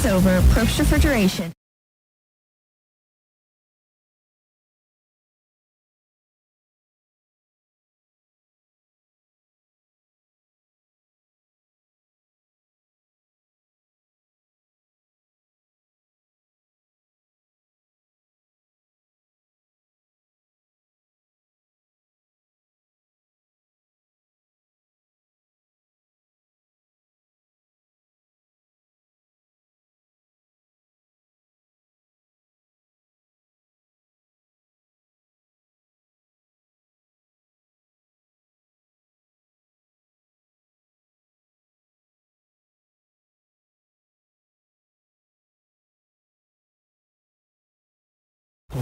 is over. Probst Refrigeration.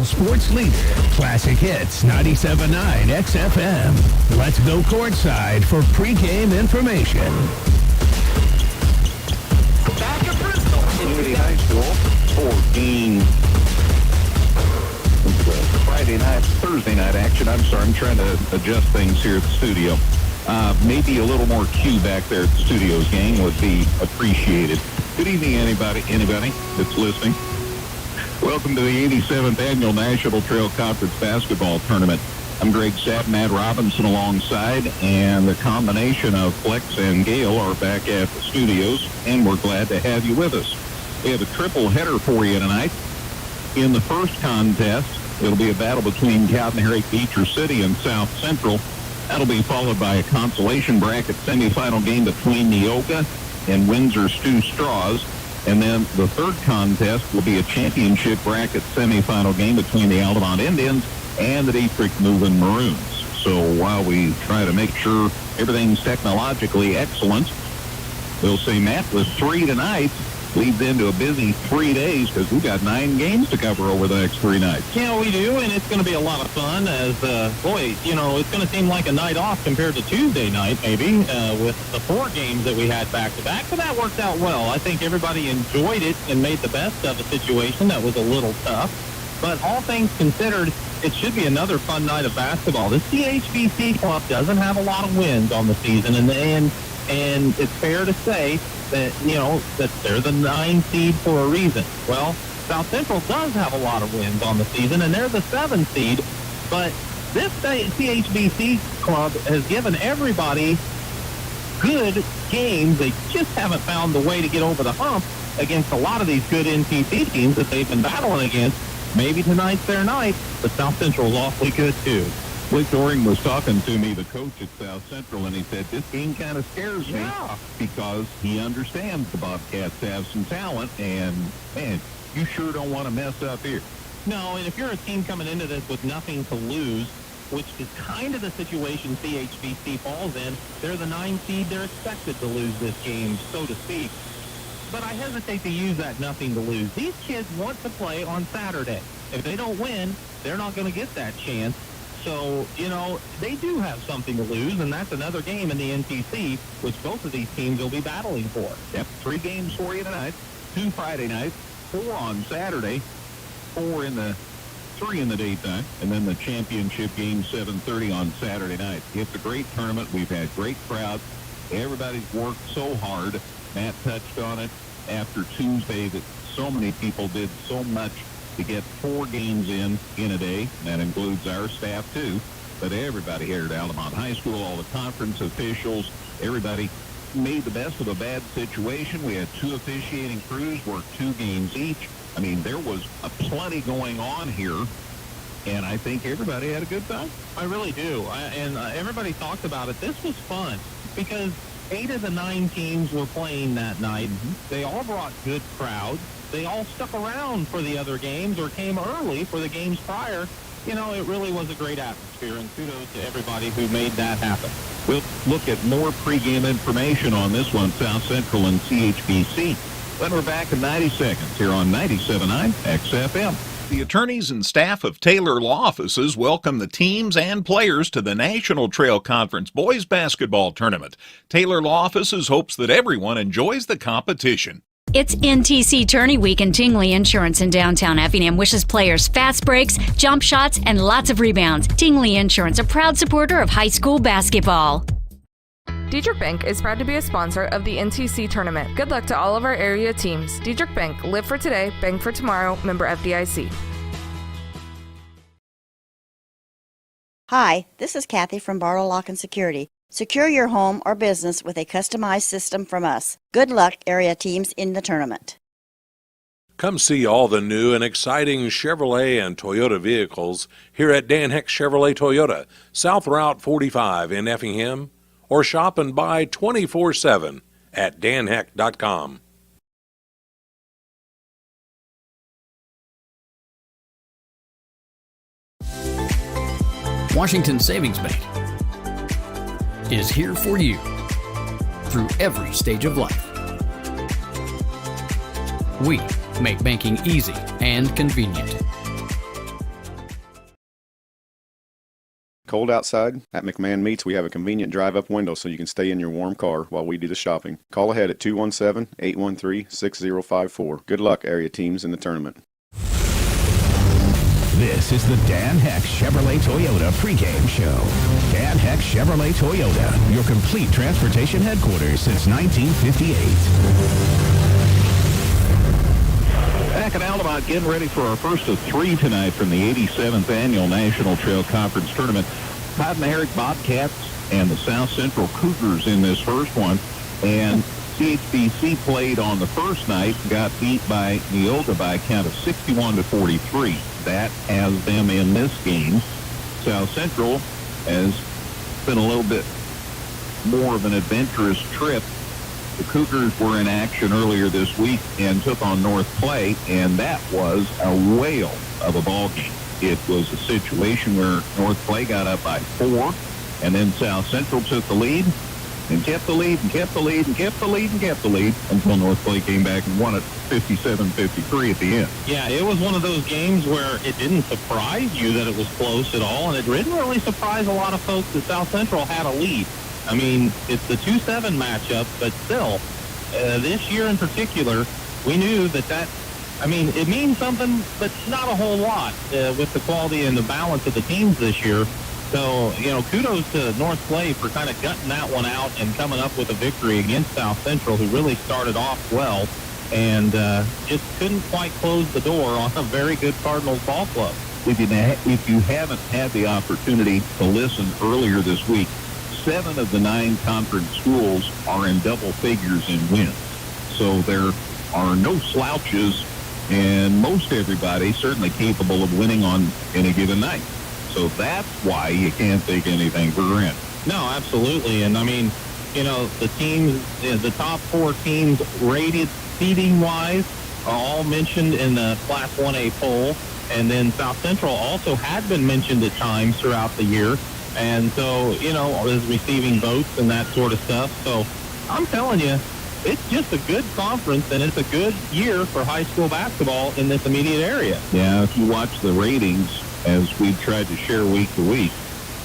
Sports leader, Classic Hits 97.9 XFM. Let's go courtside for pregame information. Back to Bristol. Community High School, 14. Thursday night action. I'm sorry, I'm trying to adjust things here at the studio. Maybe a little more cue back there at the studios, gang, would be appreciated. Good evening, anybody that's listening. Welcome to the 87th Annual National Trail Conference Basketball Tournament. I'm Greg Sapp, Matt Robinson alongside, and the combination of Flex and Gale are back at the studios, and we're glad to have you with us. We have a triple header for you tonight. In the first contest, it'll be a battle between Cadenharick, Beecher City, and South Central. That'll be followed by a consolation bracket semifinal game between Neoga and Windsor Stew Straws. And then the third contest will be a championship bracket semifinal game between the Altamont Indians and the Dietrich Moving Maroons. So while we try to make sure everything's technologically excellent, we'll say, Matt, with 3 tonight, leads into a busy 3 days because we've got 9 games to cover over the next 3 nights. Yeah, we do, and it's going to be a lot of fun as, it's going to seem like a night off compared to Tuesday night, maybe, with the 4 games that we had back-to-back, but that worked out well. I think everybody enjoyed it and made the best of a situation that was a little tough, but all things considered, it should be another fun night of basketball. The CHBC club doesn't have a lot of wins on the season, and it's fair to say that, that they're the 9 seed for a reason. Well, South Central does have a lot of wins on the season, and they're the 7 seed. But this CHBC club has given everybody good games. They just haven't found the way to get over the hump against a lot of these good NTC teams that they've been battling against. Maybe tonight's their night, but South Central's awfully good, too. Blake Doring was talking to me, the coach at South Central, and he said, this game kind of scares me because he understands the Bobcats have some talent, and, man, you sure don't want to mess up here. No, and if you're a team coming into this with nothing to lose, which is kind of the situation CHBC falls in, they're the 9 seed, they're expected to lose this game, so to speak. But I hesitate to use that nothing to lose. These kids want to play on Saturday. If they don't win, they're not going to get that chance. So, they do have something to lose, and that's another game in the NTC, which both of these teams will be battling for. Yep, 3 games for you tonight, 2 Friday nights, 4 on Saturday, 3 in the daytime, and then the championship game 7:30 on Saturday night. It's a great tournament. We've had great crowds. Everybody's worked so hard. Matt touched on it after Tuesday that so many people did so much to get 4 games in a day. That includes our staff, too. But everybody here at Altamont High School, all the conference officials, everybody made the best of a bad situation. We had 2 officiating crews, worked 2 games each. I mean, there was a plenty going on here, and I think everybody had a good time. I really do. Everybody talked about it. This was fun because 8 of the 9 teams were playing that night. They all brought good crowds. They all stuck around for the other games or came early for the games prior. It really was a great atmosphere, and kudos to everybody who made that happen. We'll look at more pregame information on this one, South Central and CHBC. Then we're back in 90 seconds here on 97.9 XFM. The attorneys and staff of Taylor Law Offices welcome the teams and players to the National Trail Conference Boys Basketball Tournament. Taylor Law Offices hopes that everyone enjoys the competition. It's NTC Tourney Week, and Tingley Insurance in downtown Effingham wishes players fast breaks, jump shots, and lots of rebounds. Tingley Insurance, a proud supporter of high school basketball. Diedrich Bank is proud to be a sponsor of the NTC tournament. Good luck to all of our area teams. Diedrich Bank, live for today, bank for tomorrow, member FDIC. Hi, this is Kathy from Barlow Lock and Security. Secure your home or business with a customized system from us. Good luck, area teams, in the tournament. Come see all the new and exciting Chevrolet and Toyota vehicles here at Dan Heck Chevrolet Toyota, South Route 45 in Effingham, or shop and buy 24/7 at danheck.com. Washington Savings Bank is here for you through every stage of life. We make banking easy and convenient. Cold outside? At McMahon Meats, we have a convenient drive-up window so you can stay in your warm car while we do the shopping. Call ahead at 217-813-6054. Good luck, area teams, in the tournament. This is the Dan Heck Chevrolet Toyota pregame show. Dan Heck Chevrolet Toyota, your complete transportation headquarters since 1958. Back at Altamont, getting ready for our first of three tonight from the 87th Annual National Trail Conference Tournament. Todd and Eric Bobcats and the South Central Cougars in this first one. And CHBC played on the first night, got beat by Neoga by a count of 61-43. That has them in this game. South Central has been a little bit more of an adventurous trip. The Cougars were in action earlier this week and took on North Clay, and that was a whale of a ball game. It was a situation where North Clay got up by 4, and then South Central took the lead and kept the lead and kept the lead and kept the lead and kept the lead until North Clay came back and won it 57-53 at the end. Yeah, it was one of those games where it didn't surprise you that it was close at all, and it didn't really surprise a lot of folks that South Central had a lead. I mean, it's the 2-7 matchup, but still, this year in particular, we knew that I mean, it means something, but not a whole lot with the quality and the balance of the teams this year. So, you know, kudos to North Clay for kind of gutting that one out and coming up with a victory against South Central, who really started off well and just couldn't quite close the door on a very good Cardinals ball club. If you haven't had the opportunity to listen earlier this week, 7 of the 9 conference schools are in double figures in wins. So there are no slouches, and most everybody certainly capable of winning on any given night. So that's why you can't take anything for granted. No, absolutely. And I mean, you know, the teams, the top 4 teams rated seeding-wise are all mentioned in the Class 1A poll. And then South Central also had been mentioned at times throughout the year. And so, you know, is receiving votes and that sort of stuff. So I'm telling you, it's just a good conference, and it's a good year for high school basketball in this immediate area. Yeah, if you watch the ratings, as we've tried to share week to week,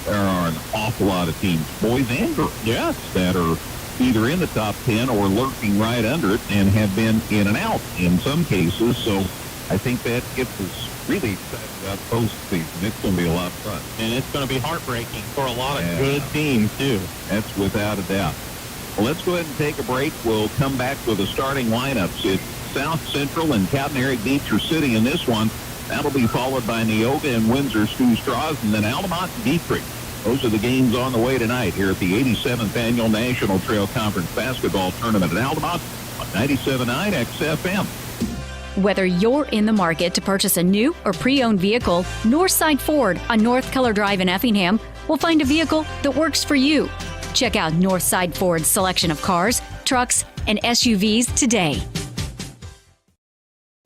there are an awful lot of teams, boys and girls, yes, that are either in the top 10 or lurking right under it and have been in and out in some cases. So I think that gets us really excited about postseason. It's going to be a lot of fun. And it's going to be heartbreaking for a lot of good teams, too. That's without a doubt. Well, let's go ahead and take a break. We'll come back with the starting lineups. It's South Central and Cotton Eric Beach are sitting in this one. That'll be followed by Neoga and Windsor Sioux Straws, and then Altamont and Dietrich. Those are the games on the way tonight here at the 87th Annual National Trail Conference Basketball Tournament at Altamont on 97.9 XFM. Whether you're in the market to purchase a new or pre-owned vehicle, Northside Ford on North Keller Drive in Effingham will find a vehicle that works for you. Check out Northside Ford's selection of cars, trucks, and SUVs today.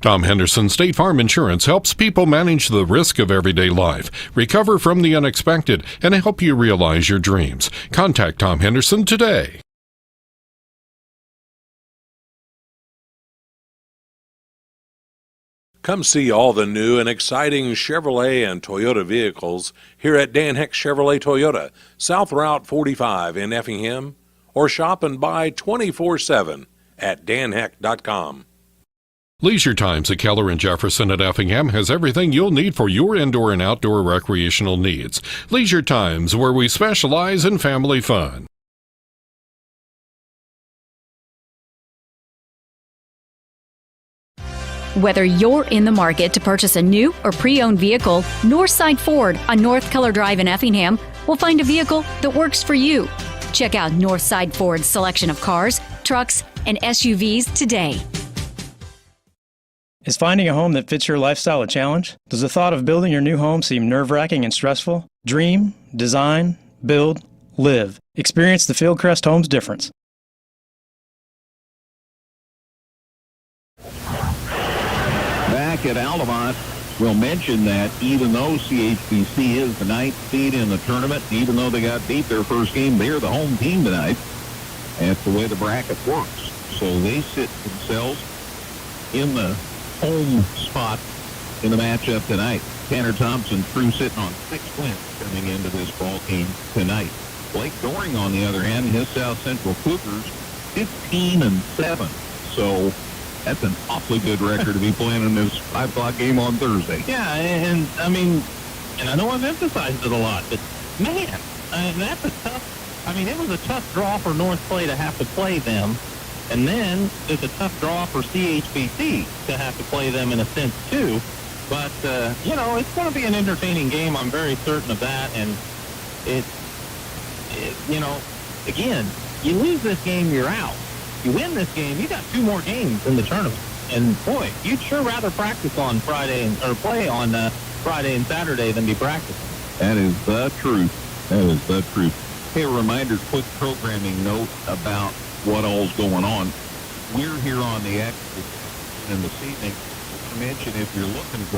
Tom Henderson State Farm Insurance helps people manage the risk of everyday life, recover from the unexpected, and help you realize your dreams. Contact Tom Henderson today. Come see all the new and exciting Chevrolet and Toyota vehicles here at Dan Heck Chevrolet Toyota, South Route 45 in Effingham, or shop and buy 24/7 at danheck.com. Leisure Times at Keller and Jefferson at Effingham has everything you'll need for your indoor and outdoor recreational needs. Leisure Times, where we specialize in family fun. Whether you're in the market to purchase a new or pre-owned vehicle, Northside Ford on North Keller Drive in Effingham will find a vehicle that works for you. Check out Northside Ford's selection of cars, trucks, and SUVs today. Is finding a home that fits your lifestyle a challenge? Does the thought of building your new home seem nerve-wracking and stressful? Dream, design, build, live. Experience the Fieldcrest Homes difference. Back at Altamont, we'll mention that even though CHBC is the 9th seed in the tournament, even though they got beat their first game, they're the home team tonight. That's the way the bracket works. So they sit themselves in the home spot in the matchup tonight. Tanner Thompson's crew sitting on 6 wins coming into this ball game tonight. Blake Doring, on the other hand, his South Central Cougars, 15-7. So that's an awfully good record to be playing in this 5 o'clock game on Thursday. Yeah, and I mean, and I know I've emphasized it a lot, but man, that's a tough, I mean, it was a tough draw for North Clay to have to play them. And then it's a tough draw for CHBC to have to play them in a sense, too. But, you know, it's going to be an entertaining game. I'm very certain of that. And it, you know, again, you lose this game, you're out. You win this game, you got 2 more games in the tournament. And, boy, you'd sure rather practice on Friday or play on Friday and Saturday than be practicing. That is the truth. That is the truth. Hey, a reminder, quick programming note about what all's going on. We're here on the X, and this evening, I mentioned if you're looking for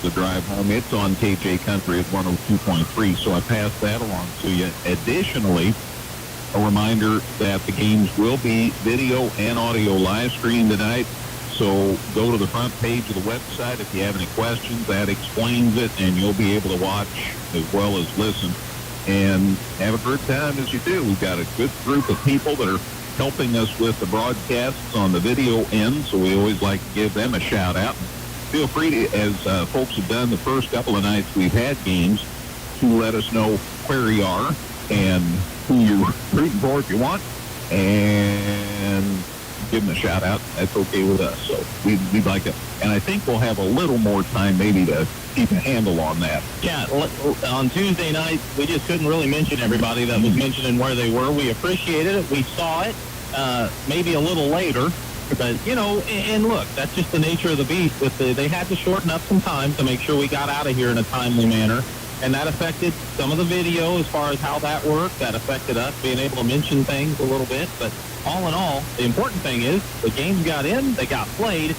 the drive home, it's on KJ Country at 102.3, so I passed that along to you. Additionally, a reminder that the games will be video and audio live stream tonight, so go to the front page of the website if you have any questions. That explains it, and you'll be able to watch as well as listen and have a good time as you do. We've got a good group of people that are helping us with the broadcasts on the video end, so we always like to give them a shout out. Feel free to, as folks have done the first couple of nights we've had games, to let us know where you are and who you're rooting for if you want, and give them a shout out. That's okay with us. So we'd like to, and I think we'll have a little more time maybe to keep a handle on that. Yeah, on Tuesday night, we just couldn't really mention everybody that was mentioning where they were. We appreciated it. We saw it maybe a little later. But, you know, and look, that's just the nature of the beast. They had to shorten up some time to make sure we got out of here in a timely manner. And that affected some of the video as far as how that worked. That affected us being able to mention things a little bit. But all in all, the important thing is the games got in, they got played,